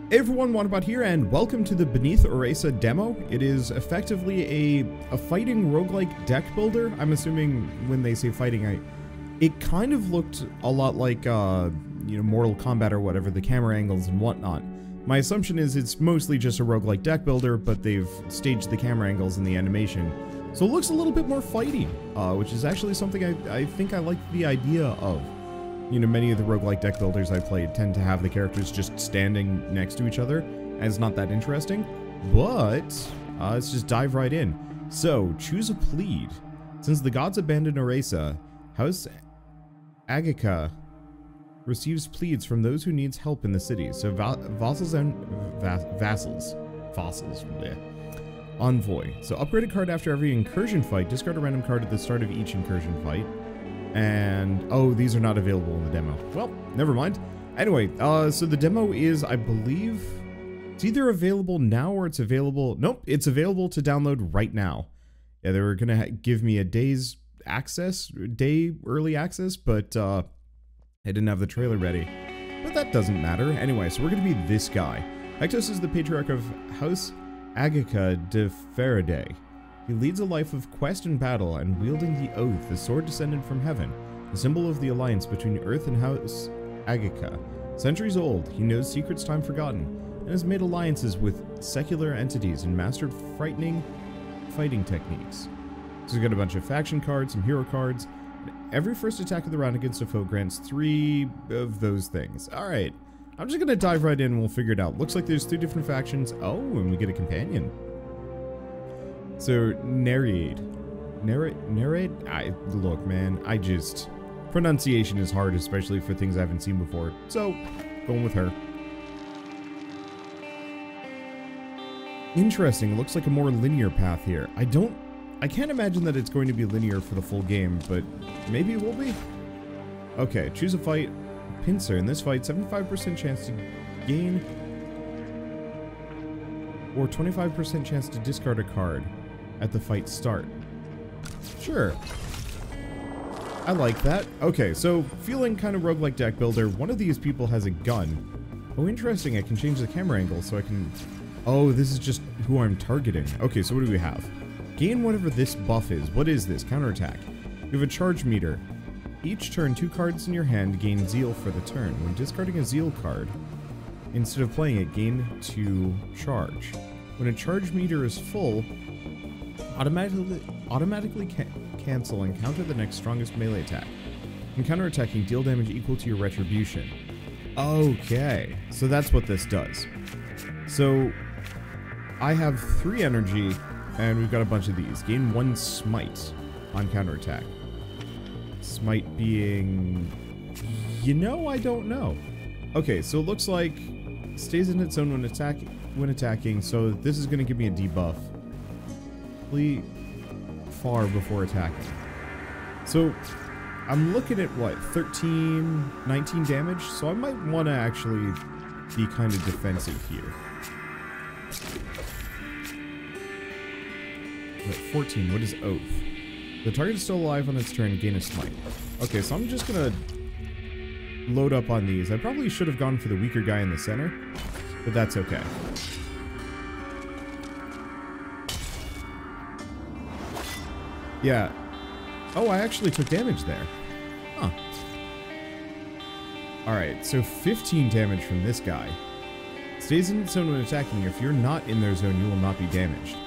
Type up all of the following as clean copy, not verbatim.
Hey everyone, Wanderbot here, and welcome to the Beneath Oresa demo. It is effectively a fighting roguelike deck builder. I'm assuming when they say fighting, it kind of looked a lot like, Mortal Kombat or whatever, the camera angles and whatnot. My assumption is it's mostly just a roguelike deck builder, but they've staged the camera angles and the animation. So it looks a little bit more fighty, which is actually something I think I like the idea of. You know, many of the roguelike deck builders I played tend to have the characters just standing next to each other, and it's not that interesting. But, let's just dive right in. So, choose a plead. Since the gods abandoned Oresa, House Agica receives pleads from those who needs help in the city. So, vassals and fossils, yeah. Envoy. So, upgrade a card after every incursion fight. Discard a random card at the start of each incursion fight. And, oh, these are not available in the demo. Well, never mind. Anyway, so the demo is, I believe, it's either available now or it's available... Nope, it's available to download right now. Yeah, they were going to give me a day's access, early access, but I didn't have the trailer ready. But that doesn't matter. Anyway, so we're going to be this guy. Hectos is the patriarch of House Agica de Faraday. He leads a life of quest and battle, and wielding the oath, the sword descended from heaven, the symbol of the alliance between Earth and House Agica. Centuries old, he knows secrets time forgotten, and has made alliances with secular entities and mastered frightening fighting techniques. So he's got a bunch of faction cards, some hero cards. Every first attack of the round against a foe grants 3 of those things. Alright, I'm just gonna dive right in and we'll figure it out. Looks like there's 3 different factions. Oh, and we get a companion. So, narrate. Look, man, pronunciation is hard, especially for things I haven't seen before. So, going with her. Interesting, it looks like a more linear path here. I can't imagine that it's going to be linear for the full game, but maybe it will be? Okay, choose a fight. Pincer, in this fight, 75% chance to gain, or 25% chance to discard a card at the fight start. Sure. I like that. Okay, so feeling kind of roguelike deck builder, one of these people has a gun. Oh, interesting, I can change the camera angle so I can... Oh, this is just who I'm targeting. Okay, so what do we have? Gain whatever this buff is. What is this? Counterattack. You have a charge meter. Each turn, 2 cards in your hand gain zeal for the turn. When discarding a zeal card, instead of playing it, gain 2 charge. When a charge meter is full, automatically cancel and counter the next strongest melee attack. When counterattacking, deal damage equal to your retribution. Okay, so that's what this does. So, I have 3 energy, and we've got a bunch of these. Gain 1 smite on counterattack. Smite being... I don't know. Okay, so it looks like stays in its own when attacking, so this is going to give me a debuff. Far before attacking. So I'm looking at what, 19 damage, so I might want to actually be kind of defensive here. At 14, what is Oath? The target is still alive on its turn, gain a smite. Okay, so I'm just gonna load up on these. I probably should have gone for the weaker guy in the center, but that's okay. Yeah. Oh, I actually took damage there. Huh. Alright, so 15 damage from this guy. Stays in its zone when attacking. If you're not in their zone, you will not be damaged.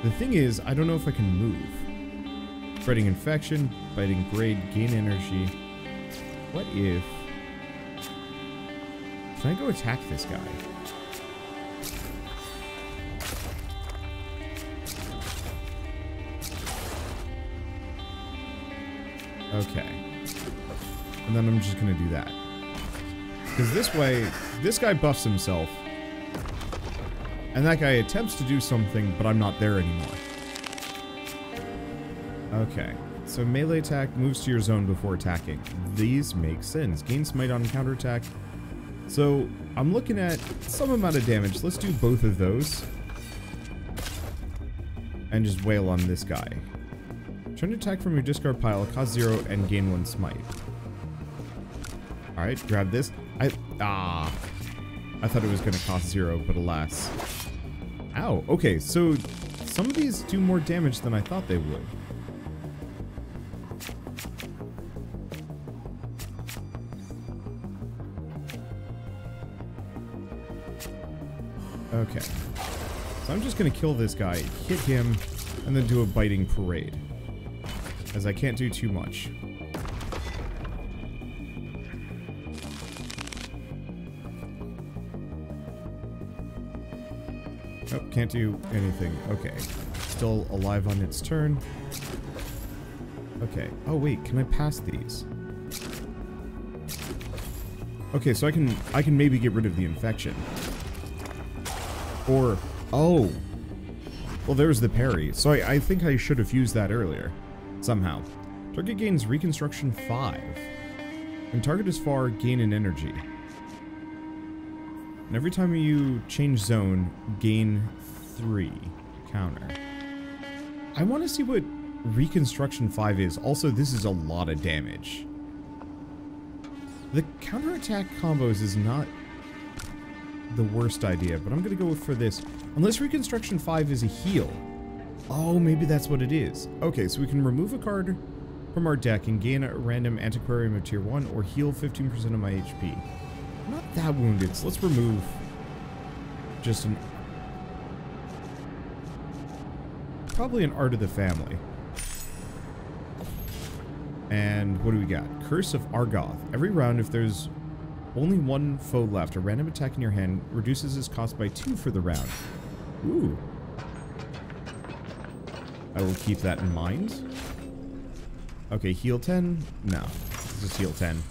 The thing is, I don't know if I can move. Spreading infection, biting braid, gain energy. What if... Can I go attack this guy? Okay. And then I'm just gonna do that. Because this way, this guy buffs himself. And that guy attempts to do something, but I'm not there anymore. Okay. So melee attack moves to your zone before attacking. These make sense. Gain smite on counterattack. So I'm looking at some amount of damage. Let's do both of those. And just wail on this guy. Turn to attack from your discard pile, cost 0, and gain 1 smite. Alright, grab this. I thought it was going to cost 0, but alas. Ow, okay, so some of these do more damage than I thought they would. Okay. So I'm just going to kill this guy, hit him, and then do a biting parade. As I can't do too much. Oh, can't do anything. Okay. Still alive on its turn. Okay. Oh wait, can I pass these? Okay, so I can maybe get rid of the infection. Or oh. Well, there's the parry. So I think I should have used that earlier. Somehow. Target gains Reconstruction 5. When target is far, gain an energy. And every time you change zone, gain 3 counter. I want to see what Reconstruction 5 is. Also, this is a lot of damage. The counterattack combos is not the worst idea, but I'm going to go for this. Unless Reconstruction 5 is a heal. Oh, maybe that's what it is. Okay, so we can remove a card from our deck and gain a random antiquarian of tier 1 or heal 15% of my HP. I'm not that wounded, so let's remove just an... probably an Art of the Family. And what do we got? Curse of Argoth. Every round, if there's only one foe left, a random attack in your hand reduces its cost by 2 for the round. Ooh. I will keep that in mind. Okay, heal 10? No. Just heal 10.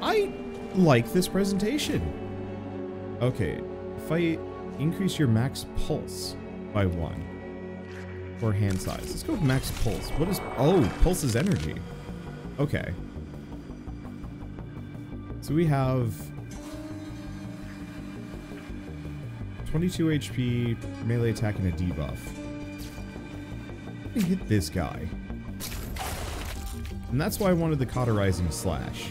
I like this presentation. Okay. Fight. Increase your max pulse by 1. Or hand size. Let's go with max pulse. What is... oh, pulse is energy. Okay. So we have 22 HP, melee attack, and a debuff. Let me hit this guy. And that's why I wanted the cauterizing slash.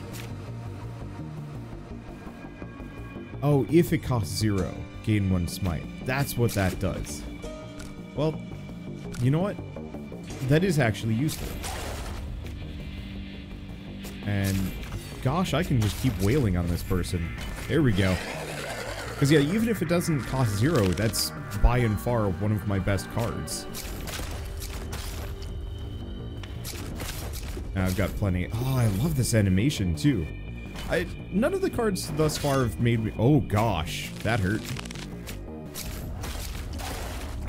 Oh, if it costs 0, gain 1 smite. That's what that does. Well, you know what? That is actually useful. And gosh, I can just keep wailing on this person. There we go. Because yeah, even if it doesn't cost 0, that's by and far one of my best cards. And I've got plenty. Oh, I love this animation too. None of the cards thus far have made me... oh gosh, that hurt.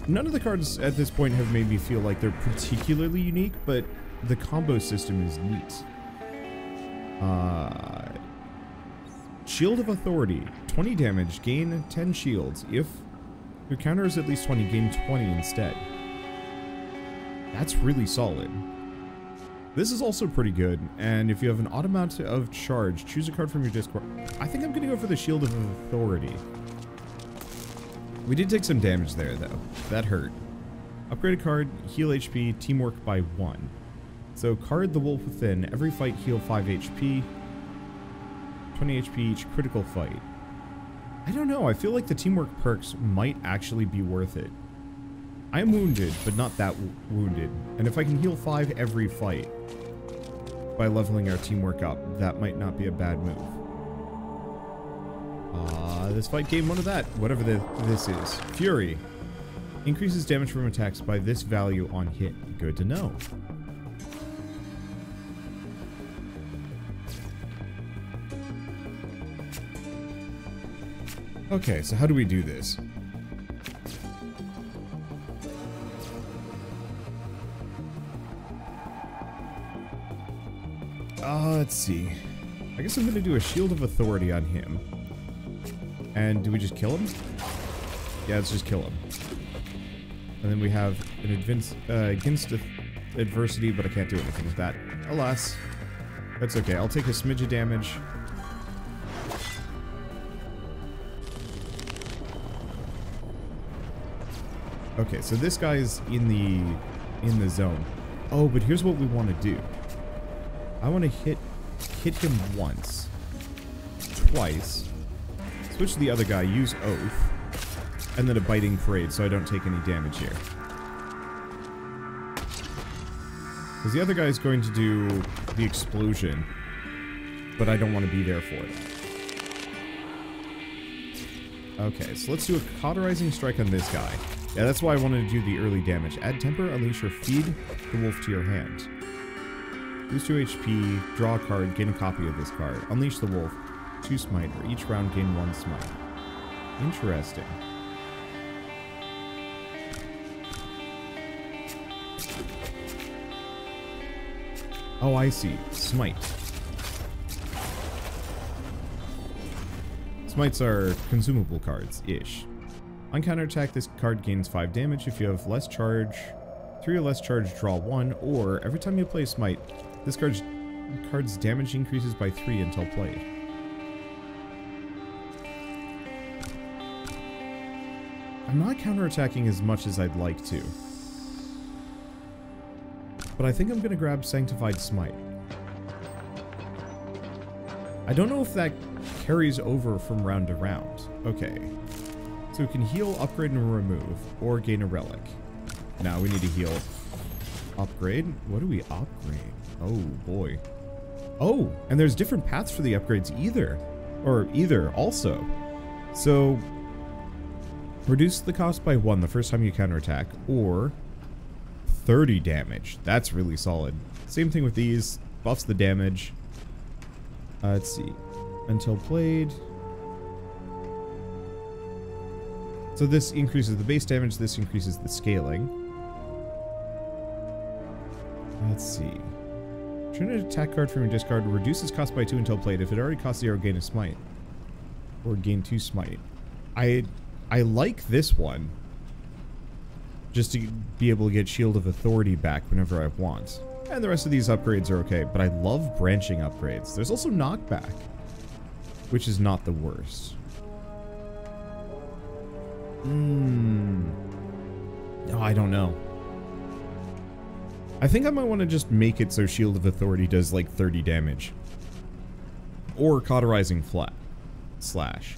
None of the cards at this point have made me feel like they're particularly unique, but the combo system is neat. Shield of Authority. 20 damage, gain 10 shields. If your counter is at least 20, gain 20 instead. That's really solid. This is also pretty good, and if you have an odd amount of charge, choose a card from your discard. I think I'm going to go for the Shield of Authority. We did take some damage there, though. That hurt. Upgrade a card, heal HP, teamwork by 1. So, card the Wolf Within. Every fight, heal 5 HP. 20 HP each critical fight. I don't know, I feel like the teamwork perks might actually be worth it. I am wounded, but not that wounded. And if I can heal 5 every fight by leveling our teamwork up, that might not be a bad move. This fight gained 1 of that, whatever this is. Fury. Increases damage from attacks by this value on hit. Good to know. Okay, so how do we do this? Let's see. I guess I'm gonna do a Shield of Authority on him. And do we just kill him? Yeah, let's just kill him. And then we have an against adversity, but I can't do anything with that. Alas. That's okay, I'll take a smidge of damage. Okay, so this guy's in the zone. Oh, but here's what we want to do. I want to hit him once, twice, Switch to the other guy, use Oath, and then a Biting Parade so I don't take any damage here. Because the other guy is going to do the explosion, but I don't want to be there for it. Okay, so let's do a cauterizing strike on this guy. Yeah, that's why I wanted to do the early damage. Add temper, unleash, or feed the wolf to your hand. Lose 2 HP, draw a card, gain a copy of this card. Unleash the wolf, 2 smite, or each round gain 1 smite. Interesting. Oh, I see. Smite. Smites are consumable cards-ish. On counterattack, this card gains 5 damage. If you have less charge, 3 or less charge, draw 1. Or, every time you play a Smite, this card's damage increases by 3 until played. I'm not counterattacking as much as I'd like to. But I think I'm going to grab Sanctified Smite. I don't know if that carries over from round to round. Okay. So we can heal, upgrade, and remove, or gain a relic. Now we need to heal. Upgrade? What do we upgrade? Oh, boy. Oh, and there's different paths for the upgrades either. Or either, also. So, reduce the cost by 1 the first time you counterattack, or 30 damage. That's really solid. Same thing with these. Buffs the damage. Let's see. Until played. So this increases the base damage, this increases the scaling. Let's see. Turn an attack card from your discard, reduces cost by 2 until played. If it already costs 0, gain a smite. Or gain 2 smite. I like this one. Just to be able to get Shield of Authority back whenever I want. And the rest of these upgrades are okay, but I love branching upgrades. There's also knockback, which is not the worst. No, I don't know. I think I might want to just make it so Shield of Authority does like 30 damage. Or Cauterizing Slash.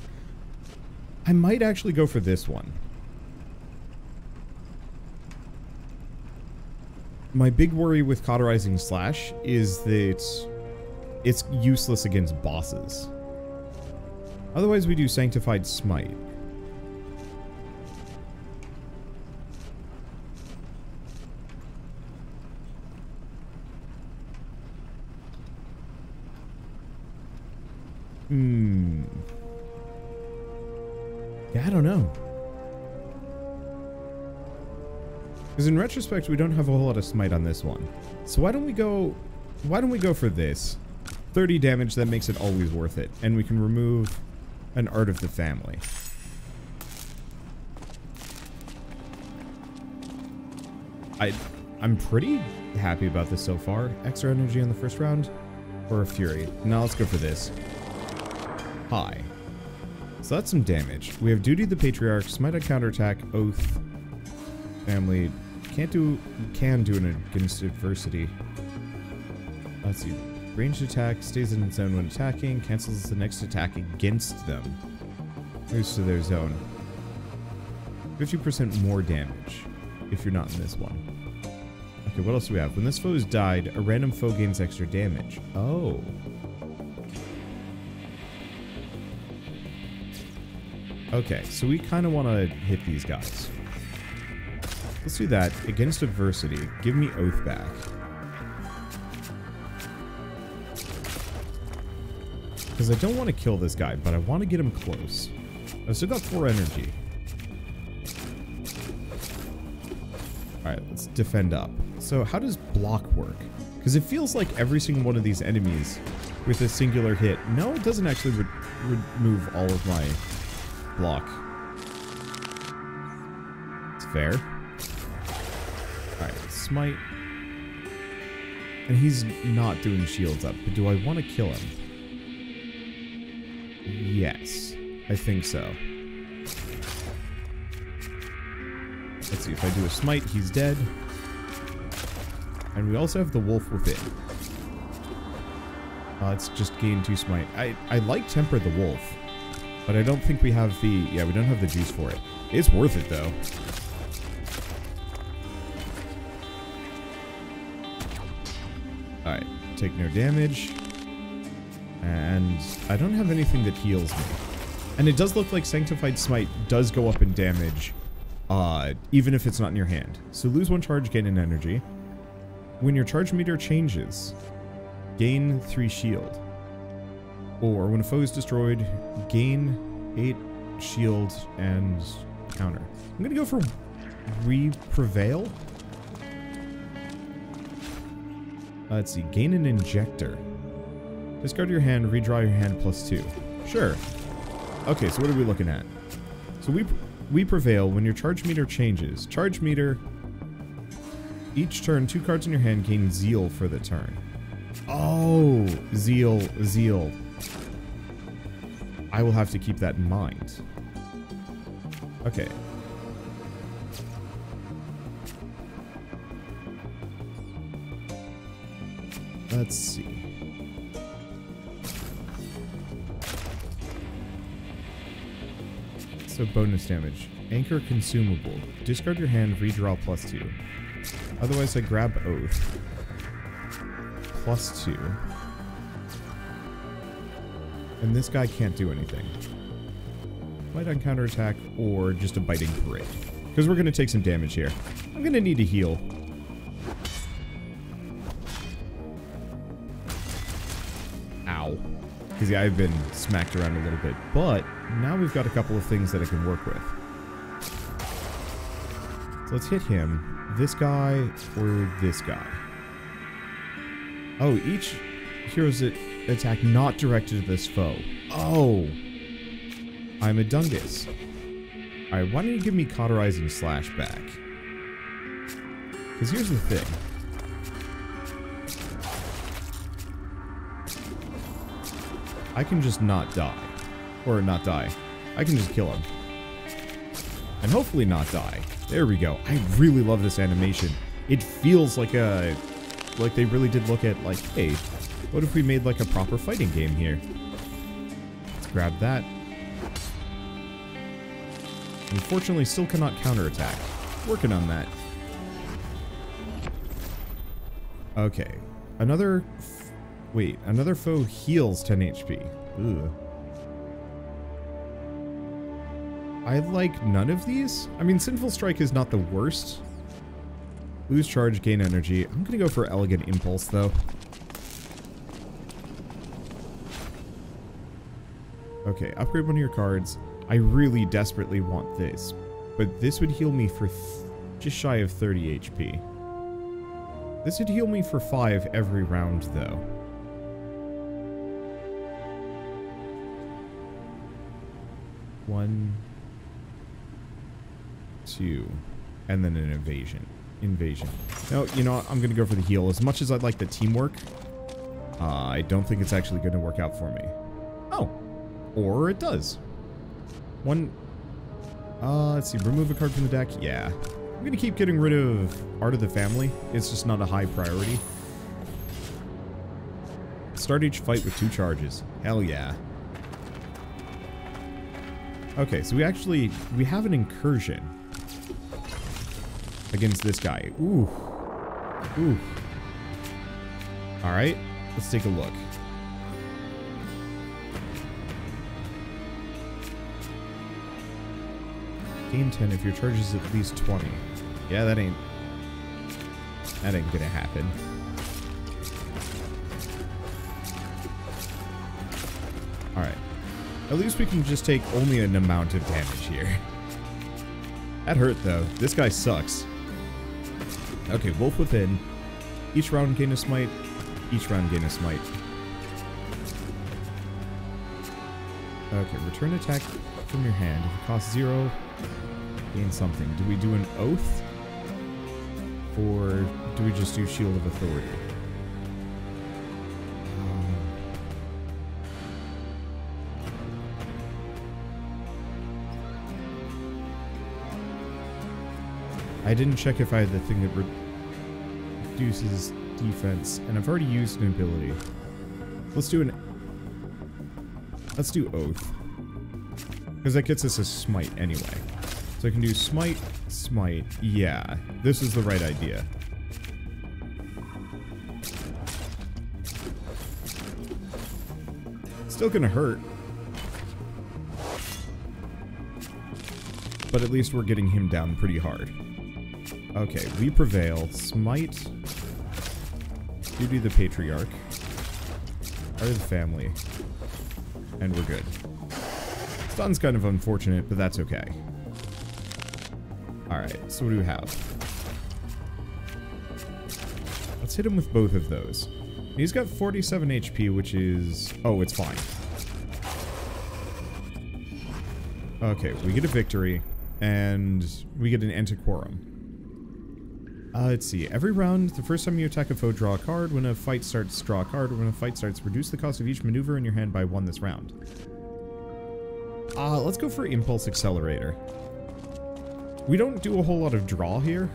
I might actually go for this one. My big worry with Cauterizing Slash is that it's useless against bosses. Otherwise we do Sanctified Smite. Yeah, I don't know. Because in retrospect, we don't have a whole lot of smite on this one. So why don't we go for this? 30 damage, that makes it always worth it. And we can remove an Art of the Family. I'm pretty happy about this so far. Extra energy on the first round, or a Fury. Now let's go for this. High. So that's some damage. We have Duty the Patriarch, Smite on counterattack, Oath, Family. Can do it against adversity. Let's see. Ranged attack, stays in its zone when attacking, cancels the next attack against them. Moves to their zone. 50% more damage if you're not in this one. Okay, what else do we have? When this foe has died, a random foe gains extra damage. Oh. Okay, so we kind of want to hit these guys. Let's do that. Against adversity, give me Oath back. Because I don't want to kill this guy, but I want to get him close. I've still got 4 energy. Alright, let's defend up. So how does block work? Because it feels like every single one of these enemies with a singular hit. No, it doesn't actually remove all of my block. It's fair. Alright, smite. And he's not doing shields up, but do I want to kill him? Yes, I think so. Let's see, if I do a smite, he's dead. And we also have the wolf within. Let's just gain 2 smite. I like Temper the Wolf. But I don't think we have the... Yeah, we don't have the juice for it. It's worth it, though. Alright, take no damage. And I don't have anything that heals me. And it does look like Sanctified Smite does go up in damage, even if it's not in your hand. So lose 1 charge, gain an energy. When your charge meter changes, gain 3 shield. Or when a foe is destroyed, gain 8 shield and counter. I'm gonna go for Prevail. Let's see, gain an injector. Discard your hand, redraw your hand +2. Sure. Okay, so what are we looking at? So we prevail when your charge meter changes. Charge meter, each turn, 2 cards in your hand gain zeal for the turn. Oh, zeal. I will have to keep that in mind. Okay. Let's see. So bonus damage. Anchor consumable. Discard your hand, redraw +2. Otherwise I grab Oath. +2. And this guy can't do anything. Might on counterattack or just a biting parade. Because we're going to take some damage here. I'm going to need to heal. Ow. Because yeah, I've been smacked around a little bit. But now we've got a couple of things that I can work with. So let's hit him. This guy or this guy. Oh, each hero's attack not directed at this foe. Oh. I'm a dungus. Alright, why don't you give me Cauterizing Slash back? Because here's the thing. I can just not die. Or not die. I can just kill him. And hopefully not die. There we go. I really love this animation. It feels like a... like they really did look at, like, hey, what if we made, like, a proper fighting game here? Let's grab that. Unfortunately, still cannot counterattack. Working on that. Okay. Another... wait, another foe heals 10 HP. Ugh. I like none of these. I mean, Sinful Strike is not the worst. Lose charge, gain energy. I'm gonna go for Elegant Impulse, though. Okay, upgrade one of your cards. I really desperately want this. But this would heal me for just shy of 30 HP. This would heal me for 5 every round, though. One, 2, and then an invasion. No, you know what? I'm gonna go for the heal. As much as I'd like the teamwork, I don't think it's actually gonna work out for me. Oh, or it does. One, let's see, remove a card from the deck. Yeah, I'm gonna keep getting rid of Art of the Family. It's just not a high priority. Start each fight with 2 charges. Hell yeah. Okay, so we have an incursion against this guy. Ooh. Ooh. Alright, let's take a look. Gain 10 if your charge is at least 20. Yeah, that ain't gonna happen. Alright. At least we can just take only an amount of damage here. That hurt, though. This guy sucks. Okay, Wolf Within. Each round gain a smite. Each round gain a smite. Okay, return attack from your hand. If it costs 0, gain something. Do we do an Oath? Or do we just do Shield of Authority? I didn't check if I had the thing that reduces defense, and I've already used an ability. Let's do Oath. Because that gets us a smite anyway. So I can do smite, smite. Yeah, this is the right idea. Still gonna hurt. But at least we're getting him down pretty hard. Okay, we prevail. Smite. Duty the Patriarch. Heart of the Family. And we're good. Stun's kind of unfortunate, but that's okay. Alright, so what do we have? Let's hit him with both of those. He's got 47 HP, which is... Oh, it's fine. Okay, we get a victory, and we get an Antiquorum. Let's see. Every round, the first time you attack a foe, draw a card. When a fight starts, draw a card. When a fight starts, reduce the cost of each maneuver in your hand by 1 this round. Let's go for Impulse Accelerator. We don't do a whole lot of draw here.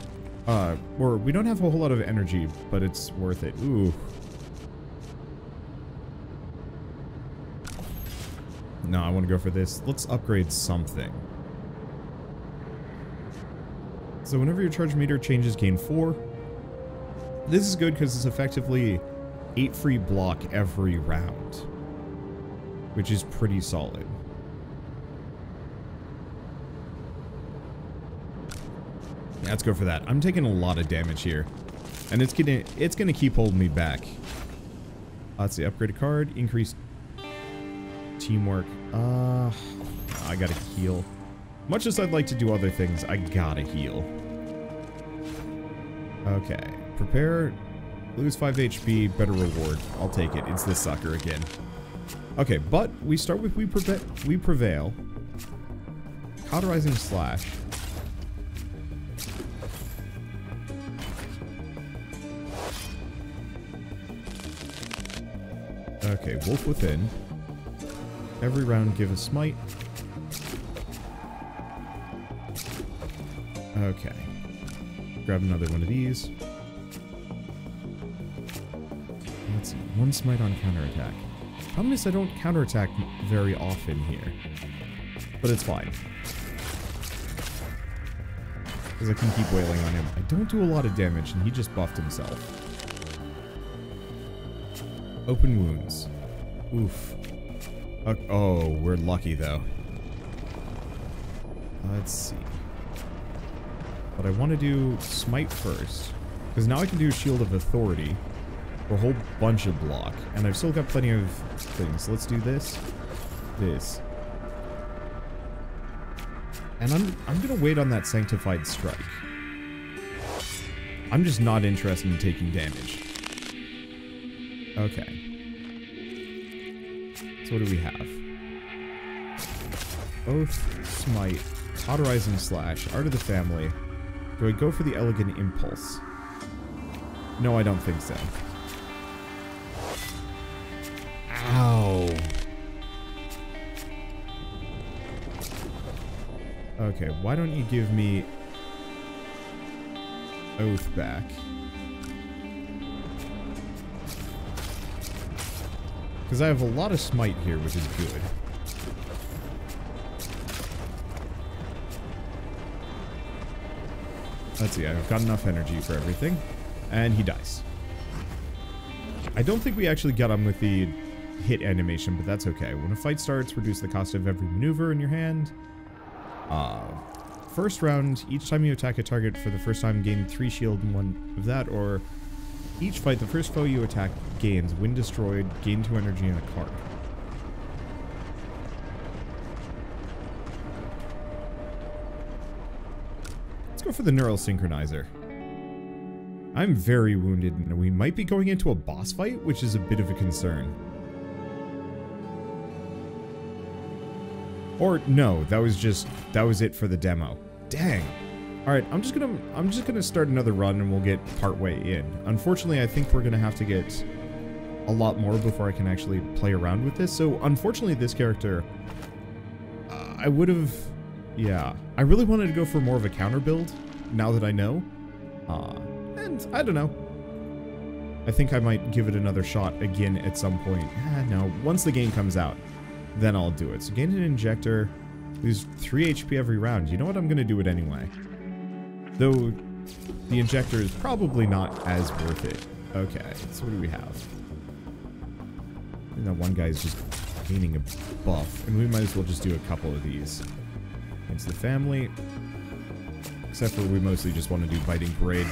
Or we don't have a whole lot of energy, but it's worth it. Ooh. No, I want to go for this. Let's upgrade something. So whenever your charge meter changes, gain 4. This is good because it's effectively 8 free block every round, which is pretty solid. Yeah, let's go for that. I'm taking a lot of damage here, and it's gonna keep holding me back. Let's see, upgrade a card, increase teamwork. I gotta heal. Much as I'd like to do other things, I gotta heal. Okay. Prepare. Lose 5 HP. Better reward. I'll take it. It's this sucker again. Okay, but we start with We Prevail. Cauterizing Slash. Okay, Wolf Within. Every round give a smite. Okay. Grab another one of these. Let's see. 1 smite on counterattack. Problem is I don't counterattack very often here. But it's fine. Because I can keep wailing on him. I don't do a lot of damage and he just buffed himself. Open wounds. Oof. Oh, we're lucky though. Let's see. But I want to do Smite first. Because now I can do Shield of Authority. For a whole bunch of block. And I've still got plenty of things. Let's do this. This. And I'm gonna wait on that Sanctified Strike. I'm just not interested in taking damage. Okay. So what do we have? Oath, Smite, Cauterizing Slash, Art of the Family. Do I go for the Elegant Impulse? No, I don't think so. Ow. Okay, why don't you give me Oath back? Because I have a lot of Smite here, which is good. Let's see, I've got enough energy for everything. And he dies. I don't think we actually got him with the hit animation, but that's okay. When a fight starts, reduce the cost of every maneuver in your hand. First round, each time you attack a target for the first time, gain 3 shield and 1 of that, or each fight, the first foe you attack gains when destroyed, gain 2 energy and a card. Let's go for the Neural Synchronizer. I'm very wounded, and we might be going into a boss fight, which is a bit of a concern. Or no, that was it for the demo. Dang. All right, I'm just gonna start another run, and we'll get partway in. Unfortunately, I think we're gonna have to get a lot more before I can actually play around with this. So, unfortunately, this character, I would have, yeah, I really wanted to go for more of a counter build. Now that I know, and I don't know. I think I might give it another shot again at some point. No, once the game comes out, then I'll do it. So gain an injector. Lose 3 HP every round. You know what? I'm going to do it anyway. Though, the injector is probably not as worth it. Okay, so what do we have? And that one guy is just gaining a buff. And we might as well just do a couple of these. Against the family. Except for we mostly just want to do biting parade.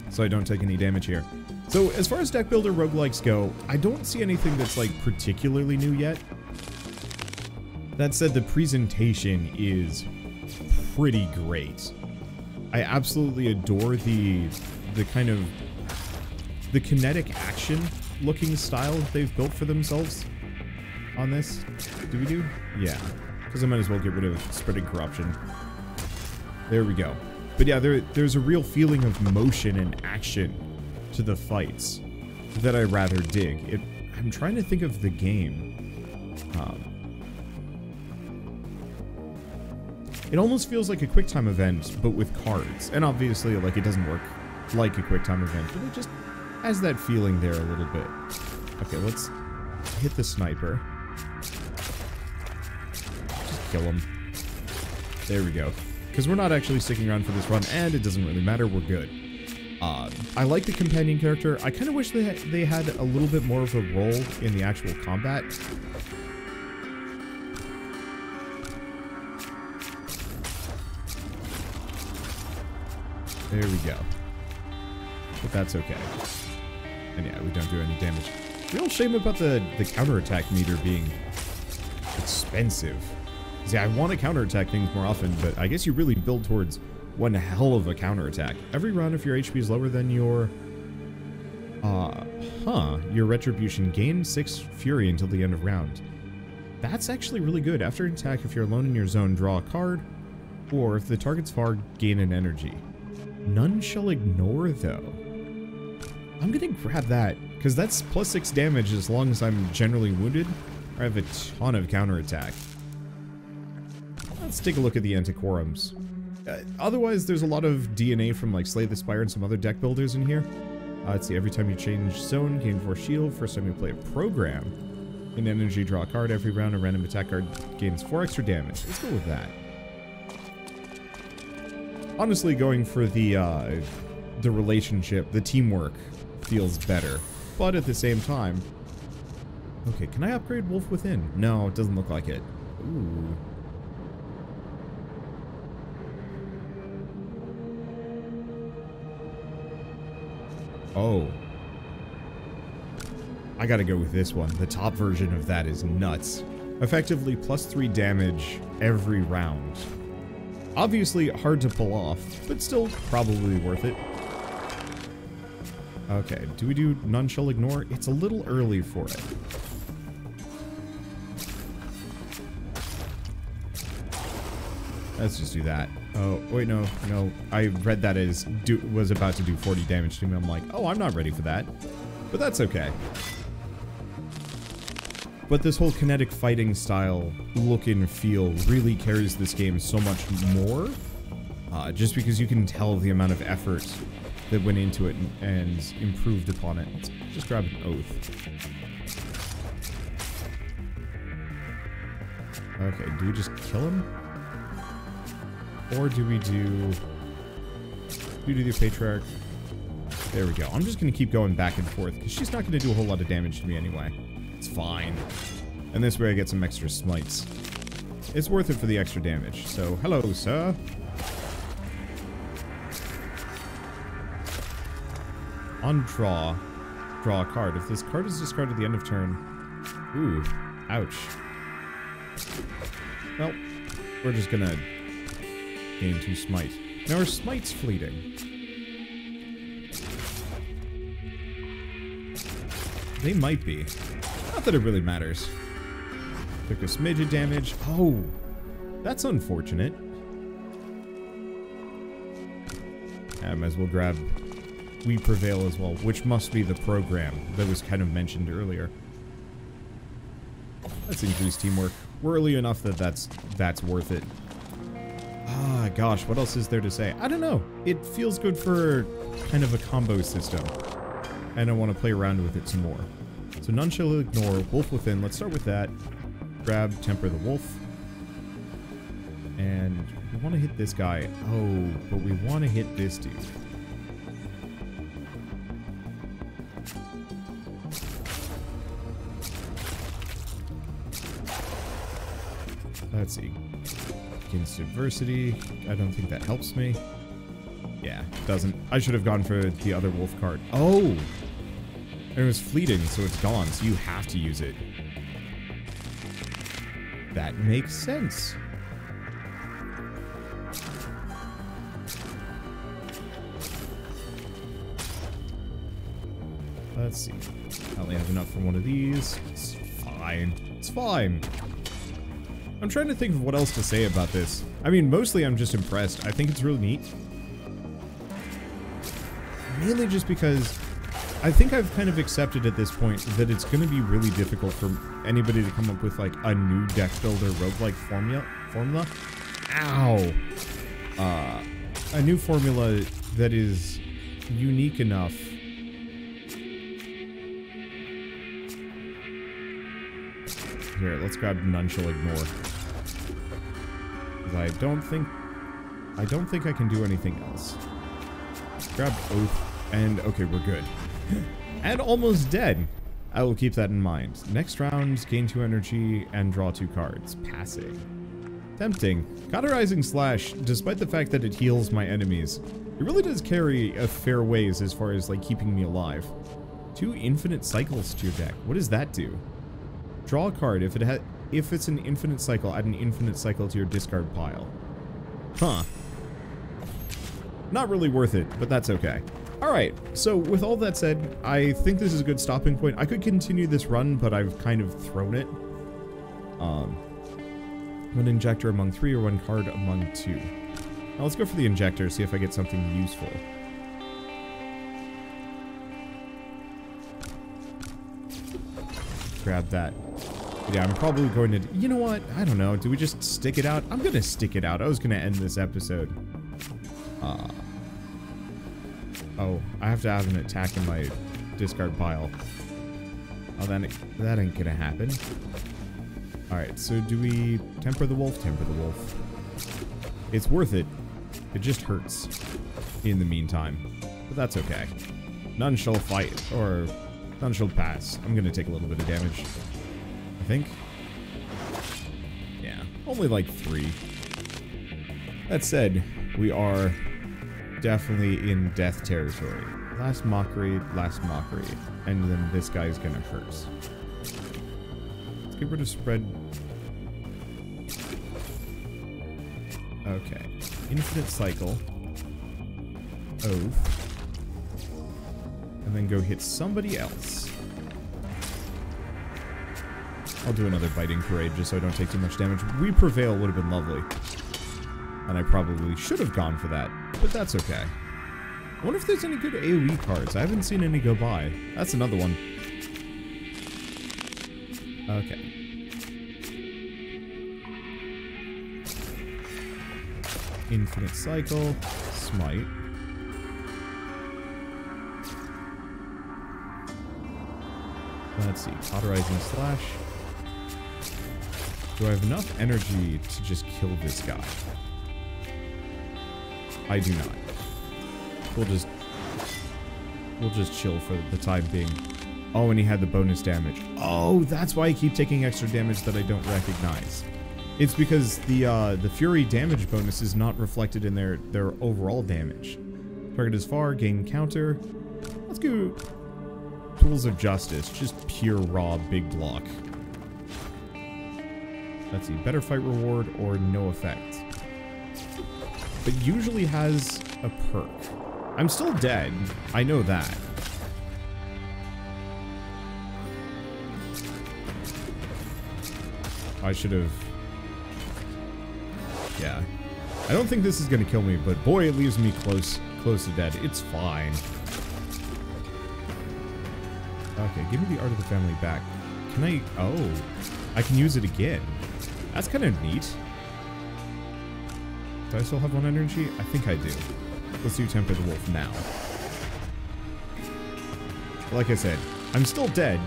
So I don't take any damage here. So as far as deck builder roguelikes go, I don't see anything that's like particularly new yet. That said, the presentation is pretty great. I absolutely adore the kind of the kinetic action looking style that they've built for themselves on this. Do we do? Yeah. Because I might as well get rid of spreading corruption. There we go. But yeah, there's a real feeling of motion and action to the fights that I rather dig. I'm trying to think of the game. It almost feels like a QuickTime event, but with cards. And obviously, like, it doesn't work like a QuickTime event, but it just has that feeling there a little bit. Okay, let's hit the sniper. Just kill him. There we go. Because we're not actually sticking around for this run, and it doesn't really matter, we're good. I like the companion character. I kind of wish they had a little bit more of a role in the actual combat. There we go. But that's okay. And yeah, we don't do any damage. Real shame about the counterattack meter being expensive. See, I want to counterattack things more often, but I guess you really build towards one hell of a counterattack. Every round, if your HP is lower than your... your retribution, gain 6 fury until the end of round. That's actually really good. After an attack, if you're alone in your zone, draw a card, or if the target's far, gain an energy. None shall ignore, though. I'm gonna grab that, because that's plus 6 damage as long as I'm generally wounded. I have a ton of counterattack. Let's take a look at the Antiquorums. Otherwise, there's a lot of DNA from like Slay the Spire and some other deck builders in here. Let's see, every time you change zone, gain 4 shield. First time you play a program, in energy, draw a card. Every round, a random attack card gains 4 extra damage. Let's go with that. Honestly, going for the relationship, the teamwork feels better. But at the same time... Okay, can I upgrade Wolf Within? No, it doesn't look like it. Ooh. Oh. I gotta go with this one. The top version of that is nuts. Effectively plus 3 damage every round. Obviously hard to pull off, but still probably worth it. Okay, do we do None Shall Ignore? It's a little early for it. Let's just do that. Oh, wait, no. I read that as was about to do 40 damage to me. I'm like, oh, I'm not ready for that. But that's okay. But this whole kinetic fighting style look and feel really carries this game so much more. Just because you can tell the amount of effort that went into it and improved upon it. Let's just grab an Oath. Okay, do we just kill him? Or do we do the Patriarch? There we go. I'm just going to keep going back and forth, because she's not going to do a whole lot of damage to me anyway. It's fine. And this way I get some extra smites. It's worth it for the extra damage. So, hello, sir. On draw a card. If this card is discarded at the end of turn... Ooh. Ouch. Well, we're just going to... gain 2 smite. Now our smite's fleeting. They might be. Not that it really matters. Took a smidge of damage. Oh, that's unfortunate. I might as well grab We Prevail as well, which must be the program that was kind of mentioned earlier. Let's increase teamwork. We're early enough that that's worth it. Ah, gosh, what else is there to say? I don't know. It feels good for kind of a combo system. And I want to play around with it some more. So None Shall Ignore, Wolf Within. Let's start with that. Grab Temper the Wolf. And we want to hit this guy. Oh, but we want to hit this dude. Let's see. Against adversity. I don't think that helps me. Yeah, doesn't. I should have gone for the other wolf card. Oh! It was fleeting, so it's gone, so you have to use it. That makes sense. Let's see. I only have enough for one of these. It's fine. It's fine. I'm trying to think of what else to say about this. I mean, mostly I'm just impressed. I think it's really neat. Mainly just because I think I've kind of accepted at this point that it's going to be really difficult for anybody to come up with like a new deck builder roguelike formula. Ow! A new formula that is unique enough. Here, let's grab None Shall Ignore. Because I don't think I can do anything else. Grab Oath, and okay, we're good. And almost dead. I will keep that in mind. Next round, gain 2 energy and draw 2 cards. Passing. Tempting. Cauterizing Slash, despite the fact that it heals my enemies, it really does carry a fair ways as far as like keeping me alive. 2 infinite cycles to your deck. What does that do? Draw a card. If it's an infinite cycle, add an infinite cycle to your discard pile. Huh. Not really worth it, but that's okay. Alright, so with all that said, I think this is a good stopping point. I could continue this run, but I've kind of thrown it. 1 injector among 3 or 1 card among 2. Now let's go for the injector, see if I get something useful. Grab that. Yeah, I'm probably going to... You know what? I don't know. Do we just stick it out? I'm going to stick it out. I was going to end this episode. Oh, I have to have an attack in my discard pile. Oh, that ain't going to happen. Alright, so do we temper the wolf? Temper the wolf. It's worth it. It just hurts in the meantime. But that's okay. None shall fight, or none shall pass. I'm going to take a little bit of damage. I think. Yeah, only like 3. That said, we are definitely in death territory. Last mockery, and then this guy's gonna hurt. Let's get rid of spread. Okay, infinite cycle. Oath. And then go hit somebody else. I'll do another biting parade just so I don't take too much damage. We prevail would have been lovely. And I probably should have gone for that, but that's okay. I wonder if there's any good AoE cards. I haven't seen any go by. That's another one. Okay. Infinite cycle. Smite. Let's see. Cauterizing Slash. Do I have enough energy to just kill this guy? I do not. We'll just chill for the time being. Oh, and he had the bonus damage. Oh, that's why I keep taking extra damage that I don't recognize. It's because the Fury damage bonus is not reflected in their overall damage. Target is far, gain counter. Let's go Tools of Justice, just pure raw big block. Let's see, better fight reward or no effect. But usually has a perk. I'm still dead. I know that. I should have... Yeah. I don't think this is going to kill me, but boy, it leaves me close to dead. It's fine. Okay, give me the Art of the Family back. Can I... Oh. I can use it again. That's kind of neat. Do I still have 1 energy? I think I do. Let's do Temper the Wolf now. Like I said, I'm still dead.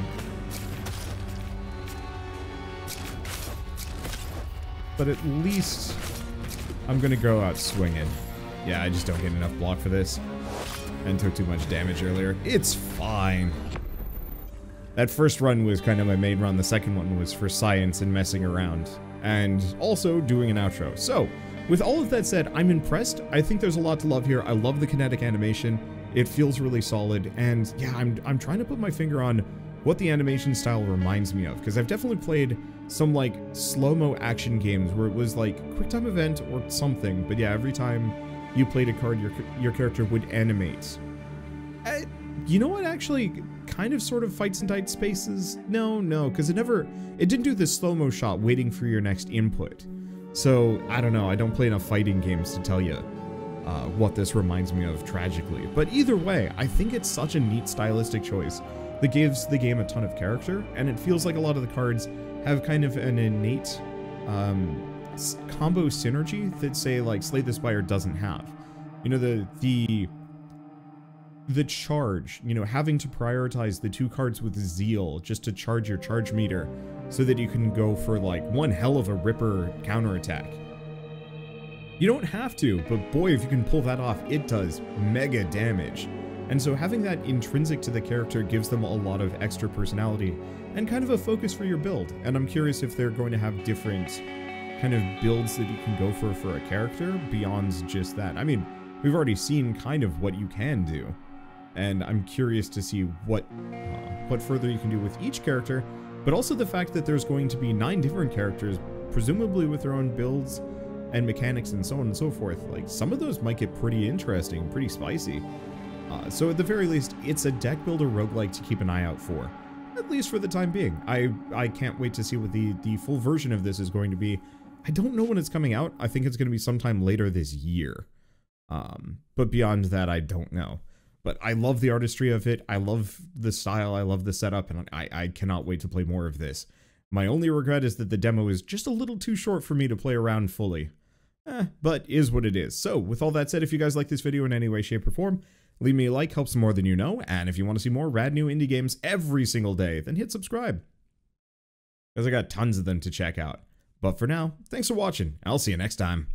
But at least I'm gonna go out swinging. Yeah, I just don't get enough block for this. And took too much damage earlier. It's fine. That first run was kind of my main run. The second one was for science and messing around. And also doing an outro. So, with all of that said, I'm impressed. I think there's a lot to love here. I love the kinetic animation. It feels really solid. And yeah, I'm trying to put my finger on what the animation style reminds me of. Because I've definitely played some like slow-mo action games where it was like quick time event or something. But yeah, every time you played a card, your character would animate. You know what, actually, kind of sort of fights in tight spaces? No, because it didn't do this slow-mo shot waiting for your next input. So, I don't know, I don't play enough fighting games to tell you what this reminds me of tragically. But either way, I think it's such a neat stylistic choice that gives the game a ton of character, and it feels like a lot of the cards have kind of an innate combo synergy that, say, like Slay the Spire doesn't have. You know, the charge, you know, having to prioritize the 2 cards with Zeal just to charge your charge meter so that you can go for like one hell of a ripper counterattack. You don't have to, but boy, if you can pull that off, it does mega damage. And so having that intrinsic to the character gives them a lot of extra personality and kind of a focus for your build. And I'm curious if they're going to have different kind of builds that you can go for a character beyond just that. I mean, we've already seen kind of what you can do. And I'm curious to see what further you can do with each character, but also the fact that there's going to be 9 different characters, presumably with their own builds and mechanics and so on and so forth. Like, some of those might get pretty interesting, pretty spicy. So at the very least, it's a deck builder roguelike to keep an eye out for, at least for the time being. I can't wait to see what the full version of this is going to be. I don't know when it's coming out. I think it's going to be sometime later this year. But beyond that, I don't know. But I love the artistry of it, I love the style, I love the setup, and I cannot wait to play more of this. My only regret is that the demo is just a little too short for me to play around fully. But is what it is. So, with all that said, if you guys like this video in any way, shape, or form, leave me a like, helps more than you know, and if you want to see more rad new indie games every single day, then hit subscribe. Because I got tons of them to check out. But for now, thanks for watching, I'll see you next time.